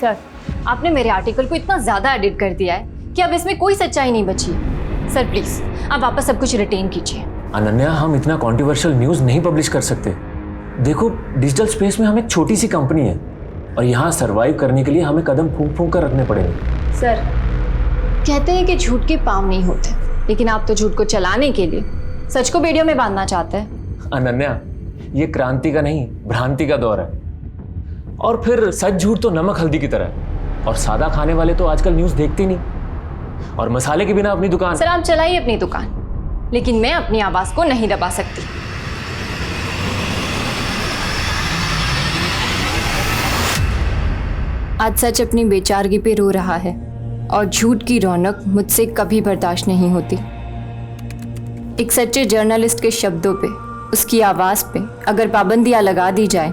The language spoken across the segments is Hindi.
सर, आपने मेरे आर्टिकल को इतना ज़्यादा एडिट कर दिया है कि अब इसमें कोई सच्चाई नहीं बची है। सर प्लीज़, आप वापस सब कुछ रिटेन कीजिए। अनन्या, हम इतना कॉन्ट्रोवर्शियल न्यूज़ नहीं पब्लिश कर सकते। देखो, डिजिटल स्पेस में हम एक छोटी सी कंपनी है और यहाँ सर्वाइव करने के लिए हमें कदम फूंक फूंक कर रखने पड़ेंगे। सर, कहते हैं कि झूठ के पाँव नहीं होते, लेकिन आप तो झूठ को चलाने के लिए सच को बेड़ियों में बांधना चाहते हैं। अनन्या, ये क्रांति का नहीं, भ्रांति का दौर है। और फिर सच झूठ तो नमक हल्दी की तरह है, और सादा खाने वाले तो आजकल न्यूज़ देखते नहीं, और मसाले के बिना अपनी दुकान। सर, आप चलाइए अपनी दुकान, लेकिन मैं अपनी आवाज़ को नहीं दबा सकती। आज सच अपनी बेचारगी पे रो रहा है और झूठ की रौनक मुझसे कभी बर्दाश्त नहीं होती। एक सच्चे जर्नलिस्ट के शब्दों पे, उसकी आवाज़ पे अगर पाबंदियां लगा दी जाए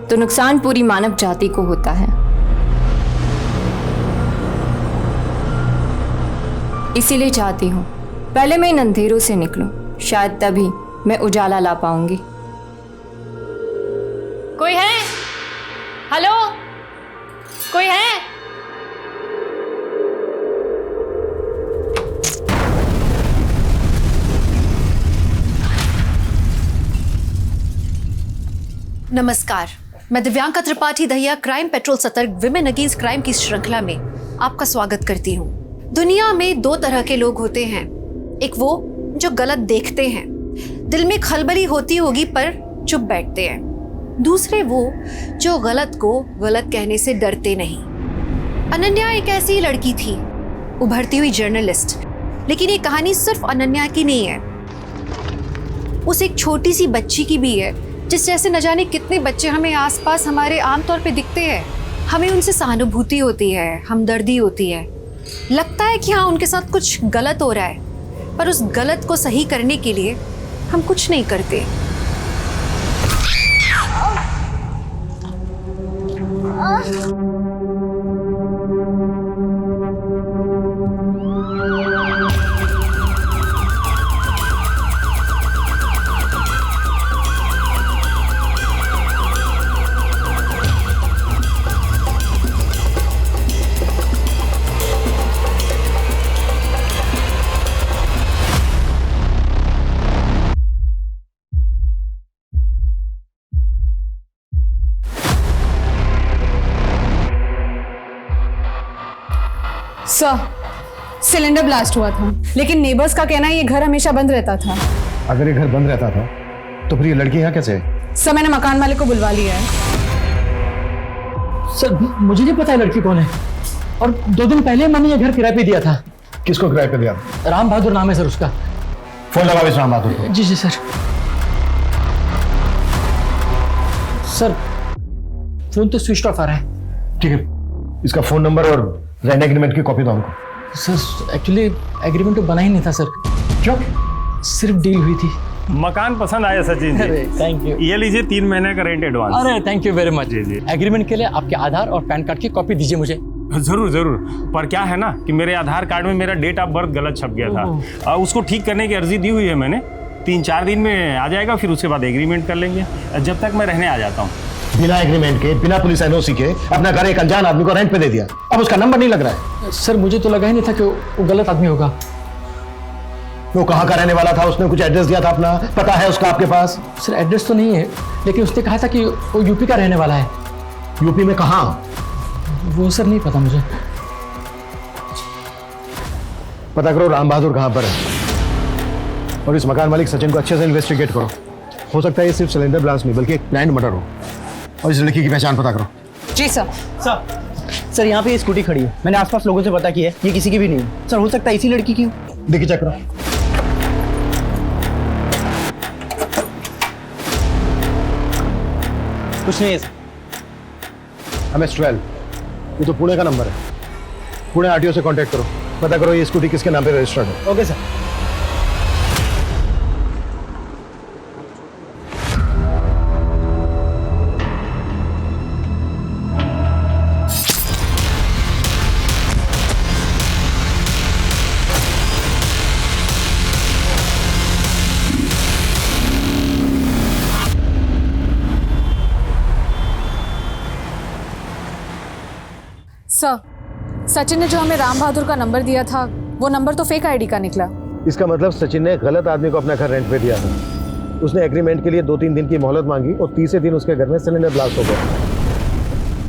तो नुकसान पूरी मानव जाति को होता है। इसीलिए चाहती हूँ पहले मैं इन अंधेरों से निकलूं, शायद तभी मैं उजाला ला पाऊंगी। कोई है? हेलो, कोई है? नमस्कार, मैं दिव्यांका त्रिपाठी दहिया क्राइम पेट्रोल सतर्क विमेन अगेंस्ट क्राइम की श्रृंखला में आपका स्वागत करती हूँ। दुनिया में दो तरह के लोग होते हैं, एक वो जो गलत देखते हैं, दिल में खलबली होती होगी पर चुप बैठते हैं, दूसरे वो जो गलत को गलत कहने से डरते नहीं। अनन्या एक ऐसी लड़की थी, उभरती हुई जर्नलिस्ट। लेकिन ये कहानी सिर्फ अनन्या की नहीं है, उस एक छोटी सी बच्ची की भी है, जिस जैसे न जाने कितने बच्चे हमें आसपास हमारे आमतौर पे दिखते हैं। हमें उनसे सहानुभूति होती है, हमदर्दी होती है, लगता है कि हाँ उनके साथ कुछ गलत हो रहा है, पर उस गलत को सही करने के लिए हम कुछ नहीं करते। सर, सिलेंडर ब्लास्ट हुआ था, लेकिन नेबर्स का कहना है ये घर हमेशा बंद रहता था। अगर ये घर बंद रहता था तो फिर ये लड़की यहाँ कैसे है? सर, मैंने मकान मालिक को बुलवा लिया है। सर, मुझे नहीं पता है लड़की कौन है, और 2 दिन पहले मैंने ये घर किराए पे दिया था। किसको किराए पे दिया? राम बहादुर नाम है सर उसका। फोन लगाओ इस राम बहादुर को। जी जी सर। सर, फोन तो स्विच ऑफ आ रहा है। ठीक है, इसका फोन नंबर और रेंट एग्रीमेंट की कॉपी दो हमको। सर, एक्चुअली एग्रीमेंट तो बना ही नहीं था सर। क्यों? सिर्फ डील हुई थी। मकान पसंद आया सचिन जी? अरे थैंक यू। ये लीजिए 3 महीने का रेंट एडवांस। अरे थैंक यू वेरी मच। जी जी, एग्रीमेंट के लिए आपके आधार और पैन कार्ड की कॉपी दीजिए मुझे। जरूर जरूर। पर क्या है ना कि मेरे आधार कार्ड में मेरा डेट ऑफ बर्थ गलत छप गया था, उसको ठीक करने की अर्जी दी हुई है मैंने। 3-4 दिन में आ जाएगा, फिर उसके बाद एग्रीमेंट कर लेंगे, जब तक मैं रहने आ जाता हूँ। बिना एग्रीमेंट के, बिना पुलिस एनओसी के अपना घर एक अनजान आदमी को रेंट पे दे दिया, अब उसका नंबर नहीं लग रहा है। सर, मुझे तो लगा ही नहीं था कि वो गलत आदमी होगा। वो कहाँ का रहने वाला था? उसने कुछ एड्रेस दिया था अपना, पता है उसका आपके पास? सर, एड्रेस तो नहीं है, लेकिन उसने कहा था कि वो यूपी का रहने वाला है। यूपी में कहाँ? वो सर नहीं पता मुझे। पता करो राम बहादुर कहाँ पर है, और इस मकान मालिक सचिन को अच्छे से इन्वेस्टिगेट करो। हो सकता है ये सिर्फ सिलेंडर ब्लास्ट नहीं बल्कि एक प्लान्ड मर्डर हो। और इस लड़की की पहचान पता करो। जी सर। सर, यहाँ पे ये स्कूटी खड़ी है, मैंने आसपास लोगों से पता किया है, ये किसी की भी नहीं है। सर, हो सकता है इसी लड़की की हो। देखिए, चेक करो। कुछ नहीं है सर। MS-12, ये तो पुणे का नंबर है। पुणे RTO से कांटेक्ट करो, पता करो ये स्कूटी किसके नाम पे रजिस्टर्ड है। Okay sir. सर, सचिन ने जो हमें राम बहादुर का नंबर दिया था वो नंबर तो फेक आईडी का निकला। इसका मतलब सचिन ने गलत आदमी को अपना घर रेंट पे दिया था। उसने एग्रीमेंट के लिए 2-3 दिन की मोहलत मांगी और तीसरे दिन उसके घर में सिलेंडर ब्लास्ट हो गया,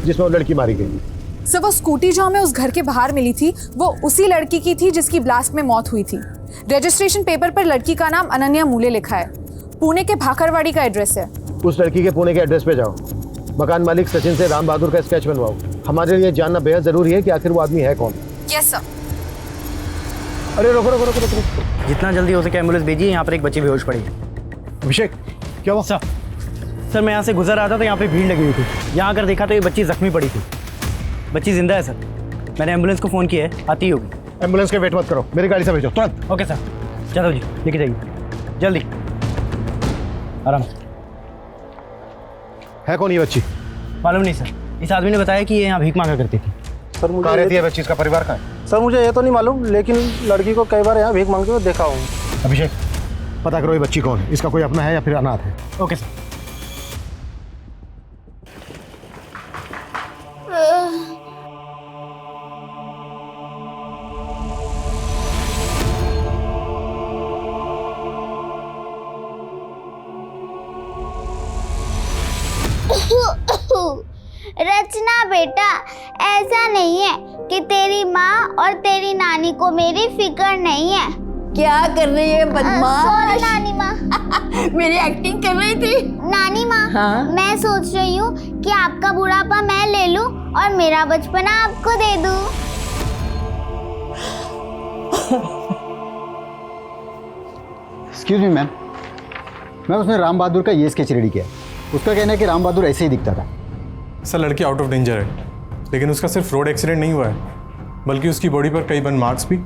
जिसमें वो लड़की मारी गई। सर, वो स्कूटी जो हमें उस घर के बाहर मिली थी वो उसी लड़की की थी जिसकी ब्लास्ट में मौत हुई थी। रजिस्ट्रेशन पेपर पर लड़की का नाम अनन्या मूले लिखा है। पुणे के भाखरवाड़ी का एड्रेस है। उस लड़की के पुणे के एड्रेस पे जाओ, मकान मालिक सचिन से राम बहादुर का स्केच बनवाओ। हमारे लिए जानना बेहद जरूरी है कि आखिर वो आदमी है कौन। Yes sir. अरे रोको रोको रोको रोको। जितना जल्दी हो सके एम्बुलेंस भेजिए, यहाँ पर एक बच्ची बेहोश पड़ी है। अभिषेक, क्या हुआ? सर मैं यहाँ से गुजर रहा था तो यहाँ पे भीड़ लगी हुई थी। यहाँ आकर देखा तो ये बच्ची जख्मी पड़ी थी। बच्ची जिंदा है सर। मैंने एम्बुलेंस को फ़ोन किया है, आती होगी। एम्बुलेंस के वेट मत करो, मेरी गाड़ी से भेजो तुरंत। ओके सर, चलो जी लेके जाइए जल्दी, आराम से। है कौन ये बच्ची? मालूम नहीं सर, इस आदमी ने बताया कि ये यहाँ भीख मांगा करती थी। सर मुझे कहाँ रहती है बच्ची? इसका परिवार कहाँ है? सर मुझे ये तो नहीं मालूम, लेकिन लड़की को कई बार यहाँ भीख मांगते हुए देखा हूँ। अभिषेक, पता करो ये बच्ची कौन है, इसका कोई अपना है या फिर अनाथ है। Okay sir. रचना बेटा, ऐसा नहीं है कि तेरी माँ और तेरी नानी को मेरी फिक्र नहीं है। क्या कर रही है बदमाश? सॉरी नानी माँ। मेरी एक्टिंग कर रही थी। नानी माँ, हाँ? मैं सोच रही हूँ कि आपका बुढ़ापा मैं ले लूँ और मेरा बचपना आपको दे दूँ। एक्सक्यूज मी मैम, मैं उसने राम बहादुर का ये स्केच रेडी किया। उसका कहना है कि राम बहादुर ऐसे ही दिखता था। सर लड़की आउट ऑफ डेंजर है, लेकिन उसका सिर्फ रोड एक्सीडेंट नहीं हुआ है, बल्कि उसकी बॉडी पर कई बर्न मार्क्स भी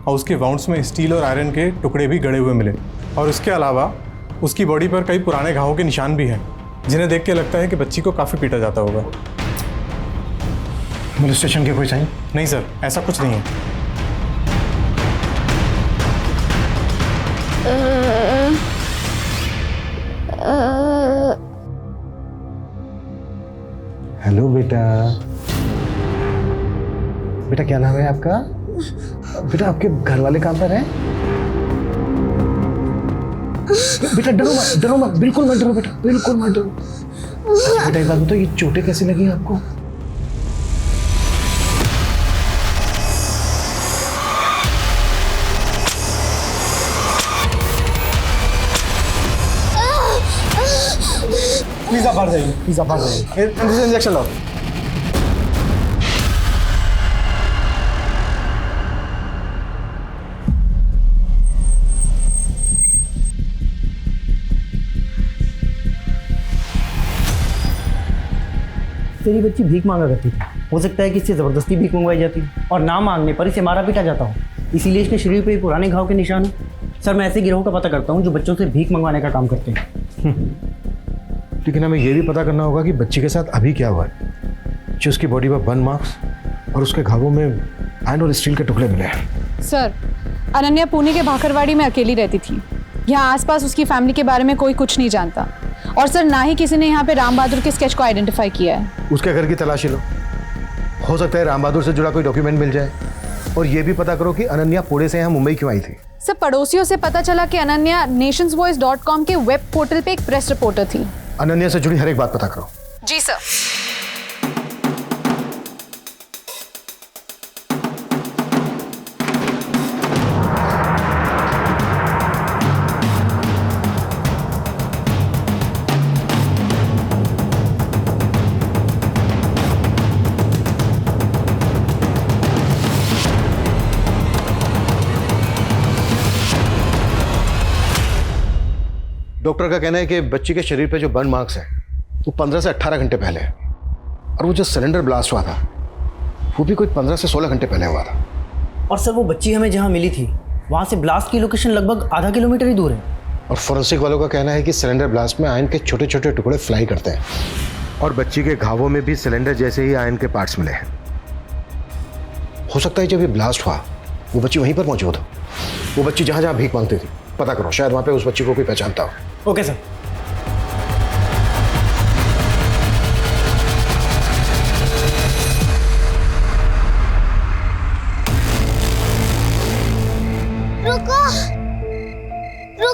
और उसके वाउंड्स में स्टील और आयरन के टुकड़े भी गड़े हुए मिले। और उसके अलावा उसकी बॉडी पर कई पुराने घावों के निशान भी हैं, जिन्हें देख के लगता है कि बच्ची को काफ़ी पीटा जाता होगा। पुलिस स्टेशन के कोई साइन? नहीं सर, ऐसा कुछ नहीं है। हेलो बेटा। बेटा क्या नाम है आपका? बेटा आपके घर वाले कहाँ पर हैं? बेटा डरो मत, बिल्कुल मत डरो बेटा, बिल्कुल मत डरो। बेटा एक बात बताओ, ये चोटें कैसी लगी आपको? प्लीज आप बाहर जाइए, प्लीज आप बाहर जाइए। इंजेक्शन लो। तेरी बच्ची भीख मांगा करती थी। हो सकता है कि इससे ज़बरदस्ती भीख मंगवाई जाती और ना मांगने पर इसे मारा पीटा जाता हो, इसीलिए इसके शरीर पे पुराने घाव के निशान हैं। सर मैं ऐसे गिरोह का पता करता हूँ जो बच्चों से भीख मंगवाने का काम करते हैं। लेकिन हमें यह भी पता करना होगा कि बच्ची के साथ अभी क्या हुआ है, जो उसकी बॉडी पर बर्न मार्क्स और उसके घावों में आयरन और स्टील के टुकड़े मिले हैं। सर, अनन्या पुणे के भाखरवाड़ी में अकेली रहती थी। यहाँ आसपास उसकी फैमिली के बारे में कोई कुछ नहीं जानता। और सर ना ही किसी ने यहाँ पे राम बहादुर के स्केच को आइडेंटिफाई किया है। उसके घर की तलाशी लो, हो सकता है राम बहादुर से जुड़ा कोई डॉक्यूमेंट मिल जाए। और ये भी पता करो कि अनन्या पुणे से यहाँ मुंबई क्यों आई थी। सर पड़ोसियों से पता चला कि अनन्या nationsvoice.com के वेब पोर्टल पे एक प्रेस रिपोर्टर थी। अनन्या से जुड़ी हर एक बात पता करो। जी सर। डॉक्टर का कहना है कि बच्ची के शरीर पे जो बर्न मार्क्स है वो 15 से 18 घंटे पहले है, और वो जो सिलेंडर ब्लास्ट हुआ था वो भी कोई 15 से 16 घंटे पहले हुआ था। और सर वो बच्ची हमें जहाँ मिली थी वहाँ से ब्लास्ट की लोकेशन लगभग आधा किलोमीटर ही दूर है। और फोरेंसिक वालों का कहना है कि सिलेंडर ब्लास्ट में आयरन के छोटे छोटे टुकड़े फ्लाई करते हैं, और बच्ची के घावों में भी सिलेंडर जैसे ही आयरन के पार्ट्स मिले हैं। हो सकता है जब ये ब्लास्ट हुआ वो बच्ची वहीं पर मौजूद हो। वो बच्ची जहाँ जहाँ भीख मांगती थी, पता करो, शायद वहाँ पे उस बच्ची को कोई पहचानता हो। Okay sir.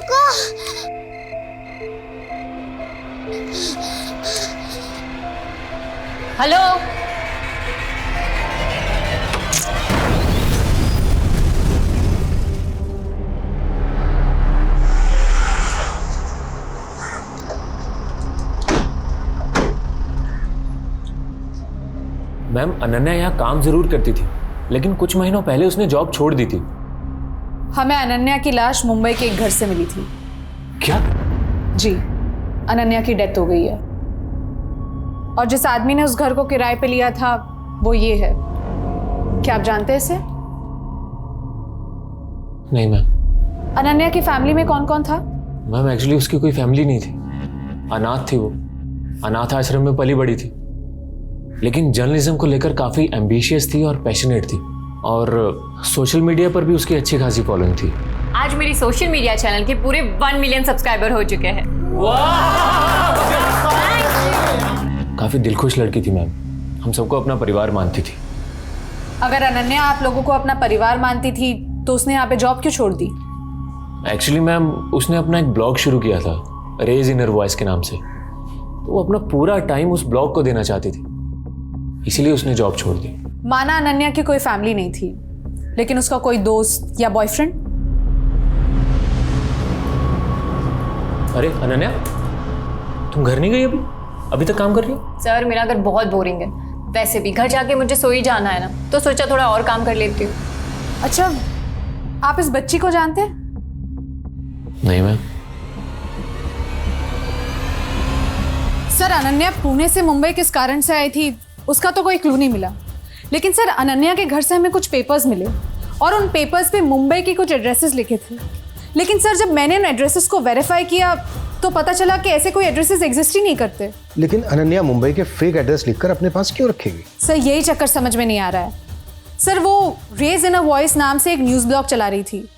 रुको। हेलो, मैम, अनन्या यहाँ काम जरूर करती थी, लेकिन कुछ महीनों पहले उसने जॉब छोड़ दी थी। हमें अनन्या की लाश मुंबई के एक घर से मिली थी। क्या? जी, अनन्या की डेथ हो गई है और जिस आदमी ने उस घर को किराए पे लिया था वो ये है। क्या आप जानते हैं इसे? नहीं मैम। अनन्या की फैमिली में कौन कौन था? मैम, एक्चुअली उसकी कोई फैमिली नहीं थी, अनाथ थी वो। अनाथ आश्रम में पली बड़ी थी, लेकिन जर्नलिज्म को लेकर काफ़ी एम्बिशियस थी और पैशनेट थी, और सोशल मीडिया पर भी उसकी अच्छी खासी फॉलोइंग थी। आज मेरी सोशल मीडिया चैनल के पूरे 1 मिलियन सब्सक्राइबर हो चुके हैं। काफ़ी दिलखुश लड़की थी मैम, हम सबको अपना परिवार मानती थी। अगर अनन्या आप लोगों को अपना परिवार मानती थी तो उसने यहाँ पे जॉब क्यों छोड़ दी? एक्चुअली मैम, उसने अपना एक ब्लॉग शुरू किया था, रेज इनर वॉइस के नाम से। तो वो अपना पूरा टाइम उस ब्लॉग को देना चाहती थी, इसीलिए उसने जॉब छोड़ दी। माना अनन्या की कोई फैमिली नहीं थी, लेकिन उसका कोई दोस्त या बॉयफ्रेंड? अरे अनन्या, तुम घर नहीं गई अभी तक काम कर रही हो? सर, मेरा घर बहुत बोरिंग है। वैसे भी घर जाके मुझे सो ही जाना है ना, तो सोचा थोड़ा और काम कर लेती हूँ। अच्छा, आप इस बच्ची को जानते हैं? नहीं मैम। सर, अनन्या पुणे से मुंबई किस कारण से आई थी उसका तो कोई क्लू नहीं मिला, लेकिन सर अनन्या के घर से हमें कुछ पेपर्स मिले और उन पेपर्स पे मुंबई के कुछ एड्रेसेस लिखे थे। लेकिन सर, जब मैंने उन एड्रेसेस को वेरीफाई किया तो पता चला कि ऐसे कोई एड्रेसेस एग्जिस्ट ही नहीं करते। लेकिन अनन्या मुंबई के फेक एड्रेस लिखकर अपने पास क्यों रखेगी? सर, यही चक्कर समझ में नहीं आ रहा है। सर, वो रेज इन अ वॉइस नाम से एक न्यूज़ ब्लॉग चला रही थी।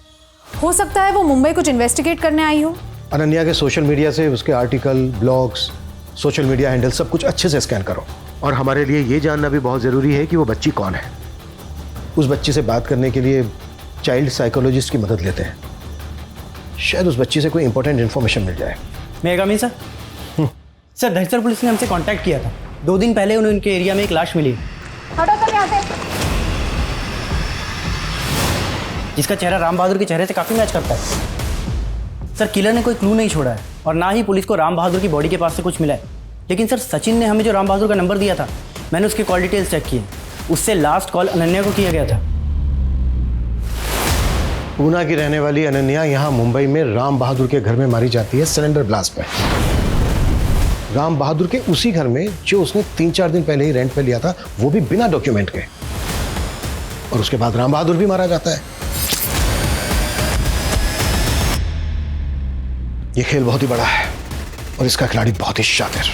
हो सकता है वो मुंबई कुछ इन्वेस्टिगेट करने आई हो। अनन्या के सोशल मीडिया से उसके article, blogs, social media handle सब कुछ अच्छे से स्कैन करो। और हमारे लिए ये जानना भी बहुत ज़रूरी है कि वो बच्ची कौन है। उस बच्ची से बात करने के लिए चाइल्ड साइकोलॉजिस्ट की मदद लेते हैं, शायद उस बच्ची से कोई इंपॉर्टेंट इन्फॉर्मेशन मिल जाए। मैं कमी सर? सर, दहिसर पुलिस ने हमसे कांटेक्ट किया था। 2 दिन पहले उन्हें उनके एरिया में एक लाश मिली, जिसका चेहरा राम बहादुर के चेहरे से काफ़ी मैच करता है। सर, किलर ने कोई क्लू नहीं छोड़ा है और ना ही पुलिस को राम बहादुर की बॉडी के पास से कुछ मिला है। लेकिन सर, सचिन ने हमें जो राम बहादुर का नंबर दिया था, मैंने उसके कॉल डिटेल्स चेक किए। उससे लास्ट कॉल अनन्या को किया गया था। पूना की रहने वाली अनन्या यहाँ मुंबई में राम बहादुर के घर में मारी जाती है सिलेंडर ब्लास्ट में। राम बहादुर के उसी घर में जो उसने 3-4 दिन पहले ही रेंट पे लिया था, वो भी बिना डॉक्यूमेंट के। और उसके बाद राम बहादुर भी मारा जाता है। ये खेल बहुत ही बड़ा है और इसका खिलाड़ी बहुत ही शातिर।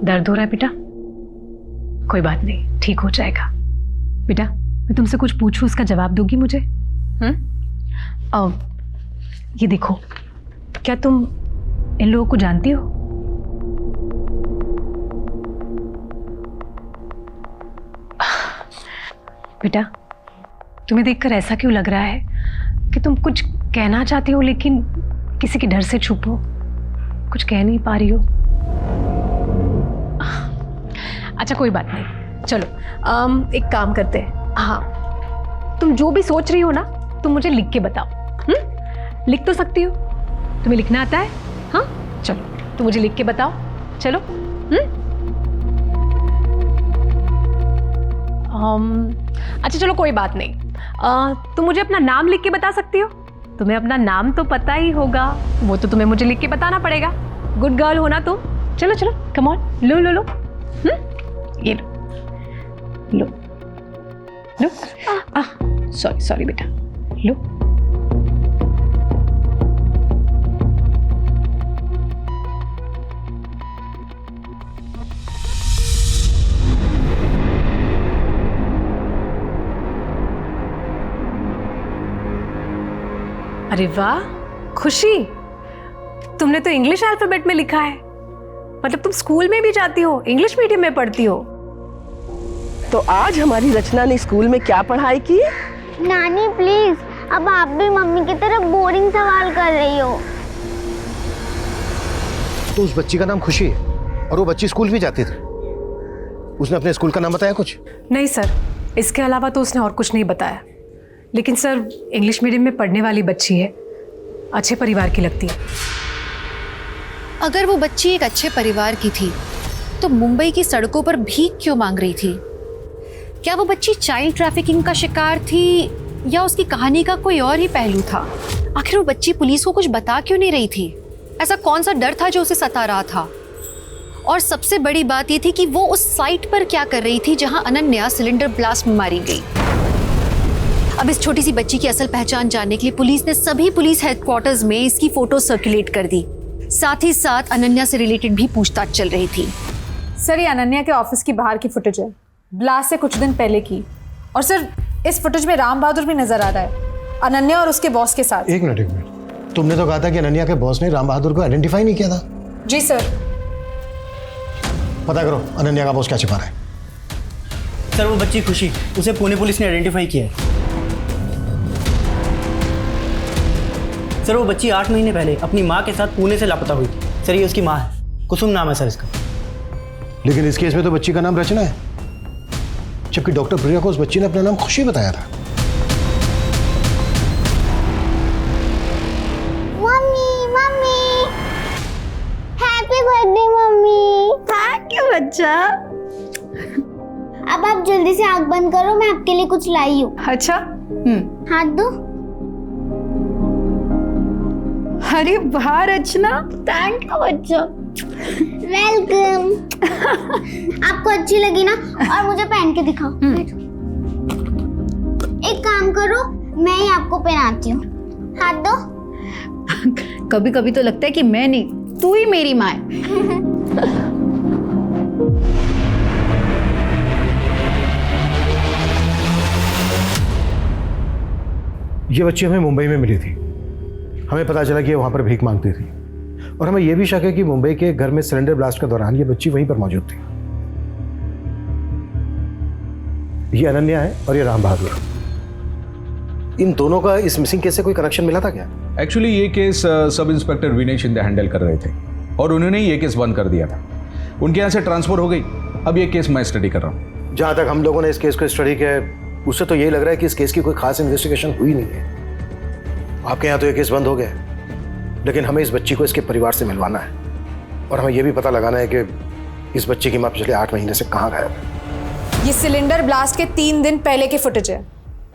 दर्द हो रहा है बेटा? कोई बात नहीं, ठीक हो जाएगा। बेटा, मैं तुमसे कुछ पूछूं, उसका जवाब दोगी मुझे? ये देखो, क्या तुम इन लोगों को जानती हो? बेटा, तुम्हें देखकर ऐसा क्यों लग रहा है कि तुम कुछ कहना चाहती हो लेकिन किसी के डर से छुप हो, कुछ कह नहीं पा रही हो? अच्छा, कोई बात नहीं, चलो एक काम करते हैं। हाँ, तुम जो भी सोच रही हो ना, तुम मुझे लिख के बताओ। लिख तो सकती हो? तुम्हें लिखना आता है? हाँ, चलो तुम मुझे लिख के बताओ। चलो। अच्छा चलो, कोई बात नहीं। तुम मुझे अपना नाम लिख के बता सकती हो? तुम्हें अपना नाम तो पता ही होगा, वो तो तुम्हें मुझे लिख के बताना पड़ेगा। गुड गर्ल हो ना तुम। चलो चलो, कम ऑन, लो लो लो। ये लो लो लो। सॉरी सॉरी बेटा, लो। अरे वाह खुशी, तुमने तो इंग्लिश अल्फाबेट में लिखा है। मतलब तुम स्कूल में भी जाती हो, इंग्लिश मीडियम में पढ़ती हो? तो आज हमारी रचना ने स्कूल में क्या पढ़ाई की? नानी प्लीज, अब आप भी मम्मी की तरह बोरिंग सवाल कर रही हो। तो उस बच्ची का नाम खुशी है और वो बच्ची स्कूल भी जाती थी। उसने अपने स्कूल का नाम बताया कुछ? नहीं सर, इसके अलावा तो उसने और कुछ नहीं बताया। लेकिन सर, इंग्लिश मीडियम में पढ़ने वाली बच्ची है, अच्छे परिवार की लगती है। अगर वो बच्ची एक अच्छे परिवार की थी तो मुंबई की सड़कों पर भीख क्यों मांग रही थी? क्या वो बच्ची चाइल्ड ट्रैफिकिंग का शिकार थी या उसकी कहानी का कोई और ही पहलू था? आखिर वो बच्ची पुलिस को कुछ बता क्यों नहीं रही थी? ऐसा कौन सा डर था जो उसे सता रहा था? और सबसे बड़ी बात ये थी कि वो उस साइट पर क्या कर रही थी जहां अनन्या सिलेंडर ब्लास्ट में मारी गई। अब इस छोटी सी बच्ची की असल पहचान जानने के लिए पुलिस ने सभी पुलिस हेडक्वार्टर्स में इसकी फोटो सर्कुलेट कर दी। साथ ही साथ अनन्या से रिलेटेड भी पूछताछ चल रही थी। सर, ये अनन्या के ऑफिस की बाहर की फुटेज है, ब्लास्ट से कुछ दिन पहले की। और सर, इस फुटेज में राम बहादुर भी नजर आ रहा है, अनन्या और उसके बॉस के साथ। एक मिनट, तुमने तो कहा था कि अनन्या के बॉस ने राम बहादुर को आइडेंटिफाई नहीं किया था। जी सर। पता करो अनन्या का बॉस क्या छिपा रहा है। सर, वो बच्ची खुशी, उसे पुणे पुलिस ने आइडेंटिफाई किया है। सर, वो बच्ची 8 महीने पहले अपनी माँ के साथ पुणे से लापता हुई थी। सर, ये उसकी माँ है, कुसुम नाम है सर इसका। लेकिन इस केस में तो बच्ची का नाम रचना है, जबकि डॉक्टर प्रिया को उस बच्ची ने अपना नाम खुशी बताया था। Mummy mummy, happy birthday mummy. Thank you बच्चा। अब आप जल्दी से आंख बंद करो, मैं आपके लिए कुछ लाई हूँ। अच्छा। हाथ दो। अरे वाह रचना, थैंक यू बच्चा। वेलकम। आपको अच्छी लगी ना? और मुझे पहन के दिखाओ। एक काम करो, मैं ही आपको पहनाती हूँ। हाथ दो। कभी कभी तो लगता है कि मैं नहीं, तू ही मेरी माँ है। ये बच्ची हमें मुंबई में मिली थी। हमें पता चला कि ये वहां पर भीख मांगती थी और हमें यह भी शक है कि मुंबई के घर में सिलेंडर ब्लास्ट के दौरान ये बच्ची वहीं पर मौजूद थी। ये अनन्या है और ये राम बहादुर। इन दोनों का इस मिसिंग केस से कोई कनेक्शन मिला था क्या? एक्चुअली ये केस सब इंस्पेक्टर विनय शिंदे हैंडल कर रहे थे और उन्होंने ये केस बंद कर दिया था। उनके यहाँ से ट्रांसफर हो गई। अब ये केस मैं स्टडी कर रहा हूँ। जहां तक हम लोगों ने इस केस को स्टडी किया है उससे तो यही लग रहा है कि इस केस की कोई खास इन्वेस्टिगेशन हुई नहीं है। आपके यहाँ तो ये केस बंद हो गया, लेकिन हमें इस बच्ची को इसके परिवार से मिलवाना है और हमें यह भी पता लगाना है कि इस बच्ची की माँ पिछले 8 महीने से कहाँ गायब है। ये सिलेंडर ब्लास्ट के 3 दिन पहले की फुटेज है,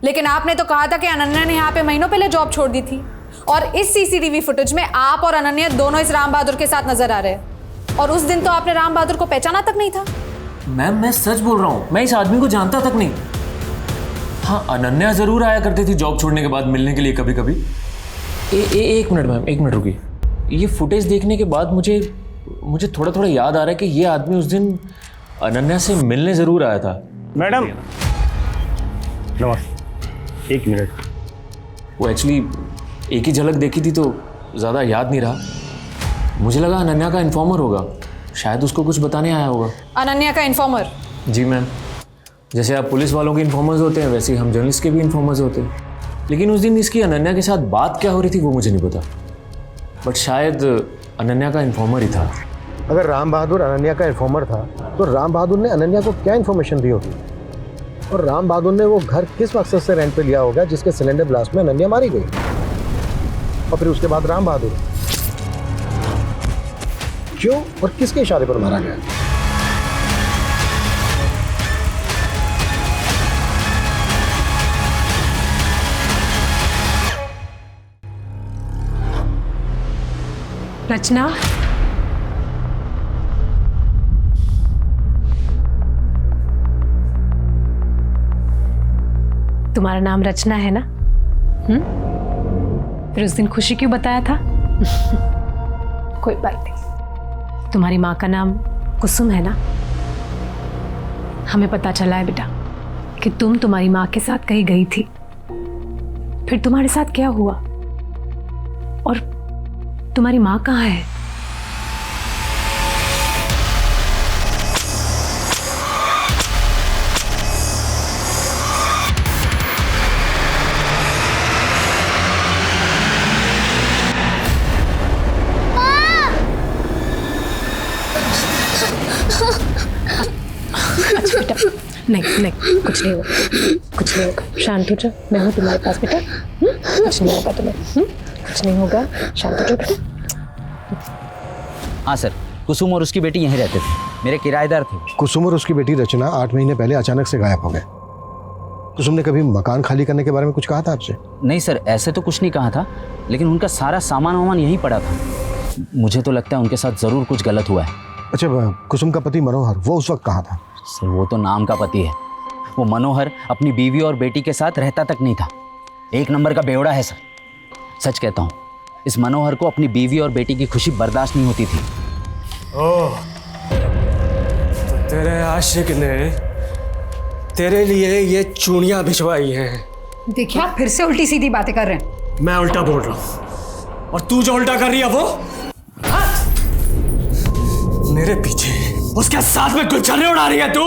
लेकिन आपने तो कहा था कि अनन्या ने यहाँ पे महीनों पहले जॉब छोड़ दी थी। और इस सीसीटीवी फुटेज में आप और अनन्या दोनों इस राम बहादुर के साथ नजर आ रहे हैं। और उस दिन तो आपने राम बहादुर को पहचाना तक नहीं था। मैम, मैं सच बोल रहा हूँ, मैं इस आदमी को जानता तक नहीं। हाँ, अनन्या जरूर आया करती थी जॉब छोड़ने के बाद मिलने के लिए कभी कभी। एक मिनट मैम, एक मिनट रुकिए। ये फुटेज देखने के बाद मुझे थोड़ा थोड़ा याद आ रहा है कि ये आदमी उस दिन अनन्या से मिलने जरूर आया था। मैडम नमस्ते, 1 मिनट। वो एक्चुअली एक ही झलक देखी थी तो ज़्यादा याद नहीं रहा। मुझे लगा अनन्या का इन्फॉर्मर होगा, शायद उसको कुछ बताने आया होगा। अनन्या का इन्फॉर्मर? जी मैम, जैसे आप पुलिस वालों के इन्फॉर्मर्स होते हैं वैसे ही हम जर्नलिस्ट के भी इन्फॉर्मर्स होते हैं। लेकिन उस दिन इसकी अनन्या के साथ बात क्या हो रही थी वो मुझे नहीं पता, बट शायद अनन्या का इन्फॉर्मर ही था। अगर राम बहादुर अनन्या का इन्फॉर्मर था तो राम बहादुर ने अनन्या को क्या इन्फॉर्मेशन दी होगी और राम बहादुर ने वो घर किस मकसद से रेंट पे लिया होगा जिसके सिलेंडर ब्लास्ट में अनन्या मारी गई? और फिर उसके बाद राम बहादुर क्यों और किसके इशारे पर मारा गया? रचना, तुम्हारा नाम रचना है ना? फिर उस दिन खुशी क्यों बताया था? कोई बात नहीं। तुम्हारी माँ का नाम कुसुम है ना? हमें पता चला है बेटा कि तुम तुम्हारी माँ के साथ कहीं गई थी। फिर तुम्हारे साथ क्या हुआ और तुम्हारी माँ कहाँ है? नहीं नहीं, कुछ नहीं होगा, कुछ नहीं होगा, शांत हो जा, मैं हूँ तुम्हारे पास बेटा। कुछ नहीं होगा तुम्हें, कुछ नहीं होगा, शांत हो जा बेटा। हाँ सर, कुसुम और उसकी बेटी यहीं रहते थे, मेरे किराएदार थे। कुसुम और उसकी बेटी रचना 8 महीने पहले अचानक से गायब हो गए। कुसुम ने कभी मकान खाली करने के बारे में कुछ कहा था आपसे? नहीं सर, ऐसे तो कुछ नहीं कहा था, लेकिन उनका सारा सामान वामान यहीं पड़ा था। मुझे तो लगता है उनके साथ ज़रूर कुछ गलत हुआ है। अच्छा, कुसुम का पति मनोहर वो उस वक्त कहाँ था? सर वो तो नाम का पति है, वो मनोहर अपनी बीवी और बेटी के साथ रहता तक नहीं था। एक नंबर का बेवड़ा है सर, सच कहता हूँ। इस मनोहर को अपनी बीवी और बेटी की खुशी बर्दाश्त नहीं होती थी। ओह, तो तेरे आशिक ने तेरे लिए ये चूड़ियां भिजवाई हैं। देखिए आप फिर से उल्टी सीधी बातें कर रहे हैं। मैं उल्टा बोल रहा हूं और तू जो उल्टा कर रही है वो हाँ? मेरे पीछे उसके साथ में गुलछर्रे उड़ा रही है तू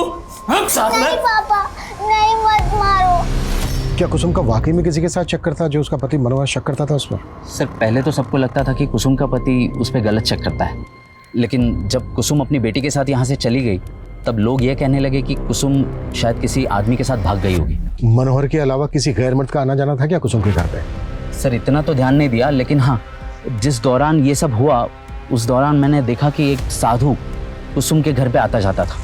हाँ? साथ में? नहीं पापा, नहीं, मत मारो। क्या कुसुम का वाकई में किसी के साथ चक्कर था जो उसका पति मनोहर शक करता था उस पर? सर पहले तो सबको लगता था कि कुसुम का पति उस पर गलत शक करता है, लेकिन जब कुसुम अपनी बेटी के साथ यहाँ से चली गई तब लोग ये कहने लगे कि कुसुम शायद किसी आदमी के साथ भाग गई होगी। मनोहर के अलावा किसी गैर मर्द का आना जाना था क्या कुसुम के घर पे? सर इतना तो ध्यान नहीं दिया, लेकिन हाँ, जिस दौरान ये सब हुआ उस दौरान मैंने देखा कि एक साधु कुसुम के घर पे आता जाता था।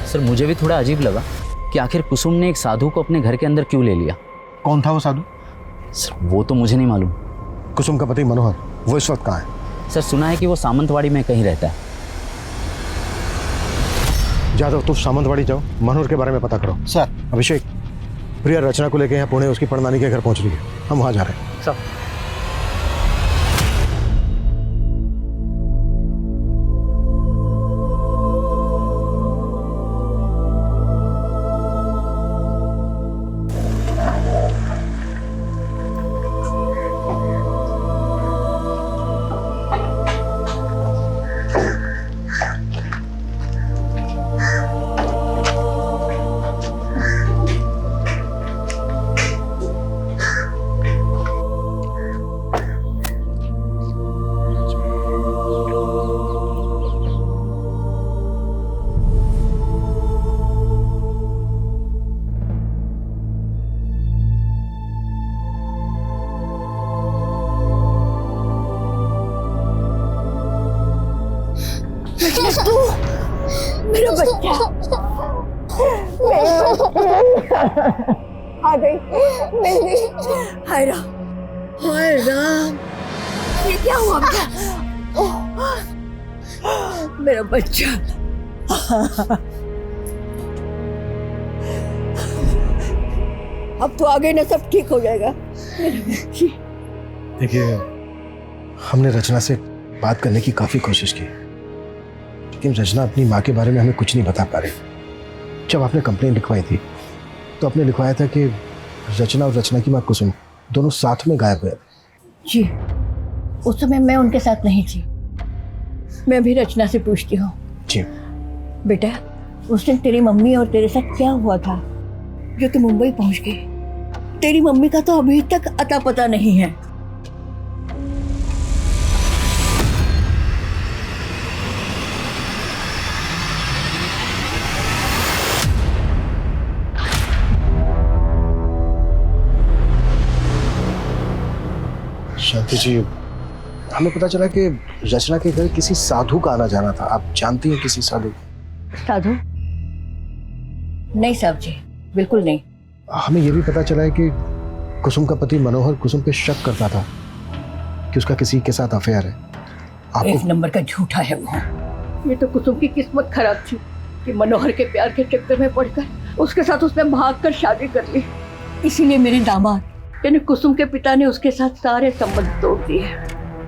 सर मुझे भी थोड़ा अजीब लगा कि आखिर कुसुम ने एक साधु को अपने घर के अंदर क्यों ले लिया। कौन था वो साधु? सर वो तो मुझे नहीं मालूम। कुसुम का पति मनोहर वो इस वक्त कहाँ है? सर सुना है कि वो सामंतवाड़ी में कहीं रहता है। जादव तुम सामंतवाड़ी जाओ, मनोहर के बारे में पता करो। सर। अभिषेक, प्रिया रचना को लेकर यहाँ पुणे उसकी परनानी के घर पहुंच रही है, हम वहाँ जा रहे हैं। सर। मेरा बच्चा आ गई, मिल गई। हाय राम, ये क्या हुआ बेटा? मेरा बच्चा। अब तो आगे ना सब ठीक हो जाएगा। देखिए, हमने रचना से बात करने की काफी कोशिश की, लेकिन रचना अपनी माँ के बारे में हमें कुछ नहीं बता पा रही। जब आपने कंप्लेंट लिखवाई थी तो आपने लिखवाया था कि रचना और रचना की माँ कुसुम दोनों साथ में गायब हुए। जी, उस समय मैं उनके साथ नहीं थी। मैं भी रचना से पूछती हूँ। जी बेटा, उस दिन तेरी मम्मी और तेरे साथ क्या हुआ था जो तू मुंबई पहुंच गई? तेरी मम्मी का तो अभी तक अता पता नहीं है। शांति जी, हमें पता चला कि रचना के घर किसी साधु का आना जाना था। आप जानती हैं किसी साधु? साधु? नहीं साहब जी, बिल्कुल नहीं। हमें यह भी पता चला है कि कुसुम का पति मनोहर कुसुम पे शक करता था कि उसका किसी के साथ अफेयर है। आपको... एक नंबर का झूठा है वो। ये तो कुसुम की किस्मत खराब थी कि मनोहर के प्यार के चक्कर में पड़कर उसके साथ उसने भागकर शादी कर ली। इसीलिए मेरे दामाद यानी कुसुम के पिता ने उसके साथ सारे संबंध तोड़ दिए।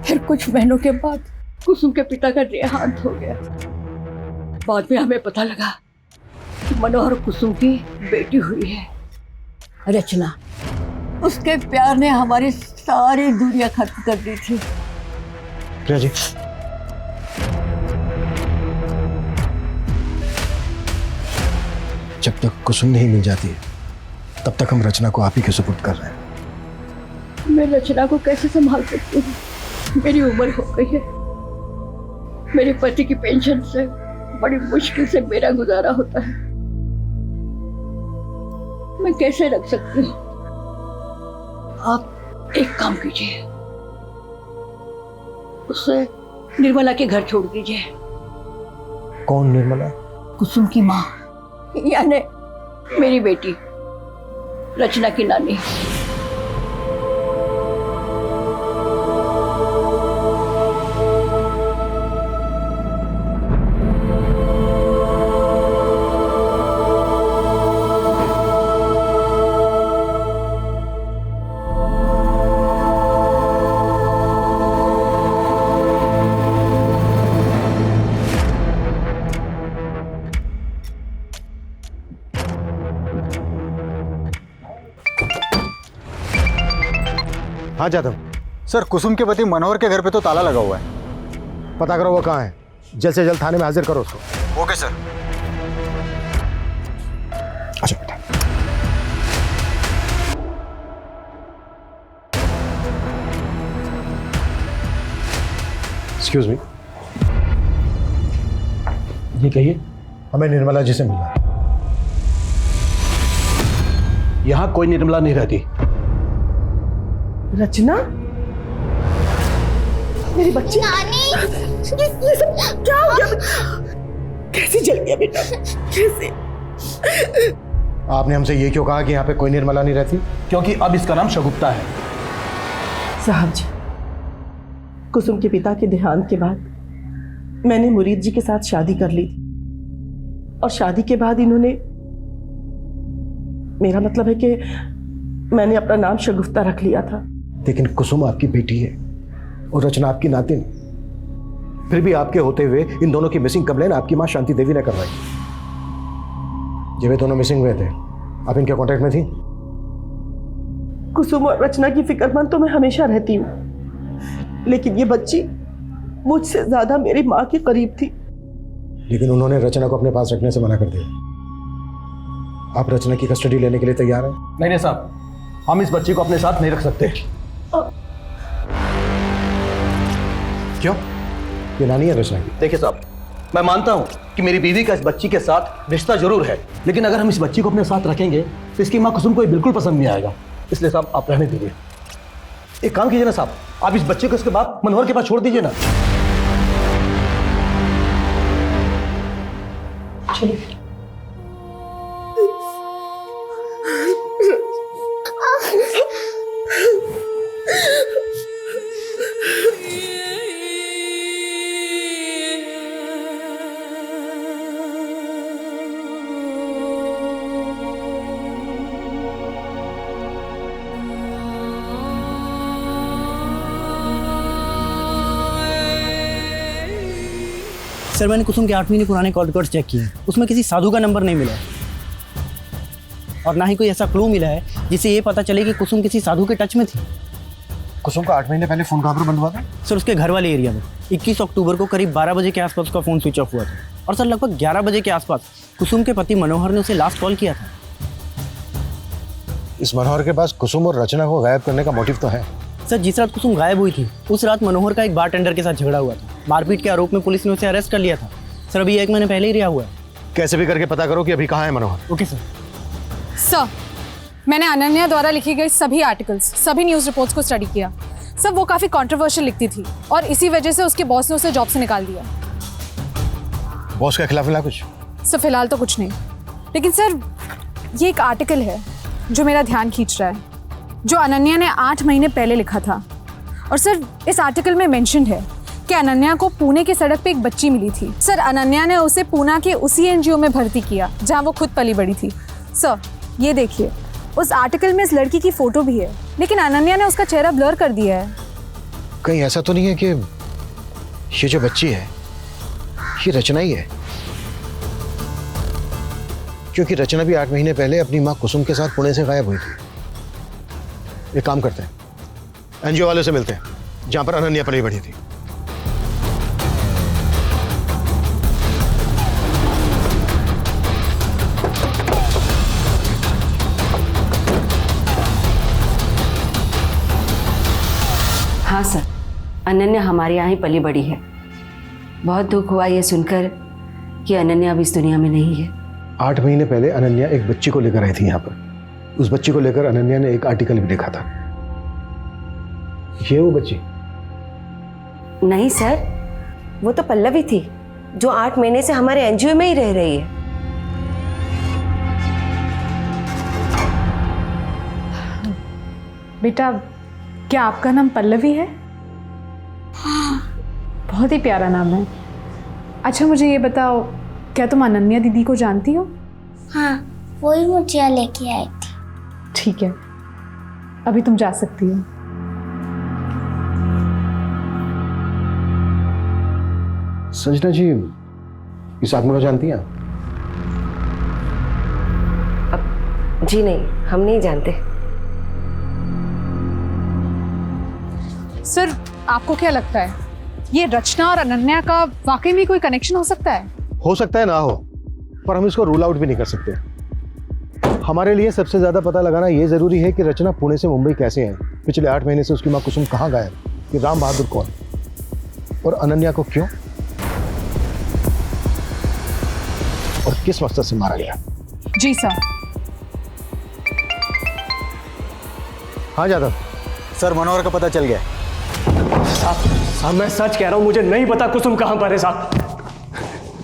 फिर कुछ महीनों के बाद कुसुम के पिता का देहांत हो गया। बाद में हमें पता लगा कि मनोहर कुसुम की बेटी हुई है रचना। उसके प्यार ने हमारी सारी दूरियां खत्म कर दी थी। प्रिया जी, जब तक कुसुम नहीं मिल जाती तब तक हम रचना को आप ही के सुपुर्द कर रहे हैं। मैं रचना को कैसे संभाल सकती हूँ? मेरी उम्र हो गई है। मेरे पति की पेंशन से बड़ी मुश्किल से मेरा गुजारा होता है। मैं कैसे रख सकती हूँ? आप एक काम कीजिए, उसे निर्मला के घर छोड़ दीजिए। कौन निर्मला? कुसुम की माँ, यानी मेरी बेटी रचना की नानी। हाँ जादव सर, कुसुम के पति मनोहर के घर पे तो ताला लगा हुआ है। पता करो वो कहाँ है, जल्द से जल्द थाने में हाजिर करो उसको। Okay sir. अच्छा बेटा। एक्सक्यूज मी, ये कहिए। हमें निर्मला जी से मिलना है। यहाँ कोई निर्मला नहीं रहती। रचना, मेरी बच्ची। नानी, ये सब क्या हो गया? कैसे जल गया बेटा? कैसे? आपने हमसे ये क्यों कहा कि यहाँ पे कोई निर्मला नहीं रहती? क्योंकि अब इसका नाम शगुफ्ता है। साहब जी, कुसुम के पिता के देहांत के बाद मैंने मुरीद जी के साथ शादी कर ली थी, और शादी के बाद इन्होंने, मेरा मतलब है कि मैंने अपना नाम शगुफ्ता रख लिया था। लेकिन कुसुम आपकी बेटी है और रचना आपकी नातिन। फिर भी आपके होते हुए इन दोनों की मिसिंग कंप्लेन आपकी मां शांति देवी ने करवाई। जब वे दोनों मिसिंग हुए थे, आप इनके कांटेक्ट में थी? कुसुम और रचना की फिक्रमंद तो मैं हमेशा रहती हूँ, लेकिन ये बच्ची मुझसे ज्यादा मेरी माँ के करीब थी। लेकिन उन्होंने रचना को अपने पास रखने से मना कर दिया। आप रचना की कस्टडी लेने के लिए तैयार हैं? नहीं साहब, हम इस बच्ची को अपने साथ नहीं रख सकते। क्यों? ये नानी है रचना की। देखिए साहब, मैं मानता हूं कि मेरी बीवी का इस बच्ची के साथ रिश्ता जरूर है, लेकिन अगर हम इस बच्ची को अपने साथ रखेंगे तो इसकी माँ कुसुम को ये बिल्कुल पसंद नहीं आएगा। इसलिए साहब आप रहने दीजिए। एक काम कीजिए ना साहब, आप इस बच्चे को इसके बाद मनोहर के पास छोड़ दीजिए ना। चलिए। सर, मैंने कुसुम के 8 महीने पुराने कॉल रिकॉर्ड चेक किए, उसमें किसी साधु का नंबर नहीं मिला है, और ना ही कोई ऐसा क्लू मिला है जिससे ये पता चले कि कुसुम किसी साधु के टच में थी। कुसुम का 8 महीने पहले फोन कहाँ पर बंद हुआ था? सर, उसके घर वाले एरिया में 21 अक्टूबर को करीब 12 बजे के आसपास उसका फ़ोन स्विच ऑफ हुआ था, और सर लगभग 11 बजे के आसपास कुसुम के पति मनोहर ने उसे लास्ट कॉल किया था। इस मनोहर के पास कुसुम और रचना को गायब करने का मोटिव तो है। सर, जिस रात कुसुम गायब हुई थी उस रात मनोहर का एक बारटेंडर के साथ झगड़ा हुआ था। मारपीट के आरोप में पुलिस ने उसे अरेस्ट कर लिया था। सर, अभी 1 महीने पहले ही रिहा हुआ है। कैसे भी करके पता करो कि अभी कहाँ है मनोहर। Okay sir. सर, मैंने अनन्या द्वारा लिखी गई सभी आर्टिकल्स, सभी न्यूज़ रिपोर्ट्स को स्टडी किया। सब वो काफ़ी कंट्रोवर्शियल लिखती थी, और इसी वजह से उसके बॉस ने उसे जॉब से निकाल दिया। बॉस के खिलाफ मिला कुछ? सर, फिलहाल तो कुछ नहीं, लेकिन सर ये एक आर्टिकल है जो मेरा ध्यान खींच रहा है, जो अनन्या ने 8 महीने पहले लिखा था। और सर, इस आर्टिकल में मेंशन है कि अनन्या को पुणे की सड़क पे एक बच्ची मिली थी। सर, अनन्या ने उसे पूना के उसी एनजीओ में भर्ती किया जहां वो खुद पली बड़ी थी। सर, ये देखिए, उस आर्टिकल में इस लड़की की फोटो भी है, लेकिन अनन्या ने उसका चेहरा ब्लर कर दिया है। कहीं ऐसा तो नहीं है कि ये जो बच्ची है ये रचना ही है? क्योंकि रचना भी 8 महीने पहले अपनी माँ कुसुम के साथ पुणे से गायब हुई थी। एक काम करते हैं, एनजीओ वाले से मिलते हैं जहां पर अनन्या पली बड़ी थी। अनन्या हमारे यहाँ ही पली बड़ी है। बहुत दुख हुआ ये सुनकर कि अनन्या अब इस दुनिया में नहीं है। 8 महीने पहले अनन्या एक बच्ची को लेकर आई थी यहाँ पर। उस बच्ची को लेकर अनन्या ने एक आर्टिकल भी देखा था। ये वो बच्ची? नहीं सर, वो तो पल्लवी थी जो 8 महीने से हमारे एनजीओ में ही रह रही है। बेटा, क्या आपका नाम पल्लवी है? बहुत ही प्यारा नाम है। अच्छा मुझे ये बताओ, क्या तुम अनन्या दीदी को जानती हो? हाँ, वो ही मुझे यहाँ लेके आई थी। ठीक है, अभी तुम जा सकती हो। संजना जी, इस आदमी को जानती हैं आप? जी नहीं, हम नहीं जानते। सर, आपको क्या लगता है ये रचना और अनन्या का वाकई में कोई कनेक्शन हो सकता है? हो सकता है ना हो, पर हम इसको रूल आउट भी नहीं कर सकते। हमारे लिए सबसे ज्यादा पता लगाना ये जरूरी है कि रचना पुणे से मुंबई कैसे है, पिछले 8 महीने से उसकी माँ कुसुम कहाँ गायब, कि राम बहादुर कौन और अनन्या को क्यों और किस मकसद से मारा गया। जी सर। हाँ जादव सर, मनोहर का पता चल गया। साहब मैं सच कह रहा हूं, मुझे नहीं पता कुसुम कहां पर है साहब।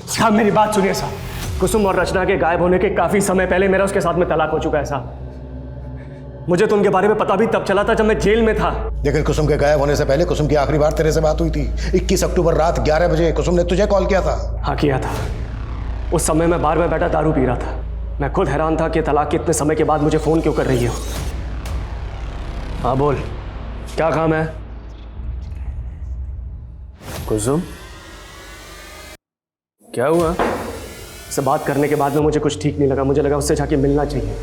साहब मेरी बात सुनिए साहब, कुसुम और रचना के गायब होने के काफी समय पहले मेरा उसके साथ में तलाक हो चुका है साहब। मुझे तो उनके बारे में पता भी तब चला था जब मैं जेल में था। लेकिन कुसुम के गायब होने से पहले कुसुम की आखिरी बार तेरे से बात हुई थी 21 अक्टूबर रात 11 बजे। कुसुम ने तुझे कॉल किया था? हाँ किया था। उस समय मैं बार में बैठा दारू पी रहा था। मैं खुद हैरान था कि तलाक के इतने समय के बाद मुझे फोन क्यों कर रही हो। हाँ बोल, क्या काम है? कुसुम क्या हुआ? उससे बात करने के बाद में मुझे कुछ ठीक नहीं लगा। मुझे लगा उससे जाके मिलना चाहिए,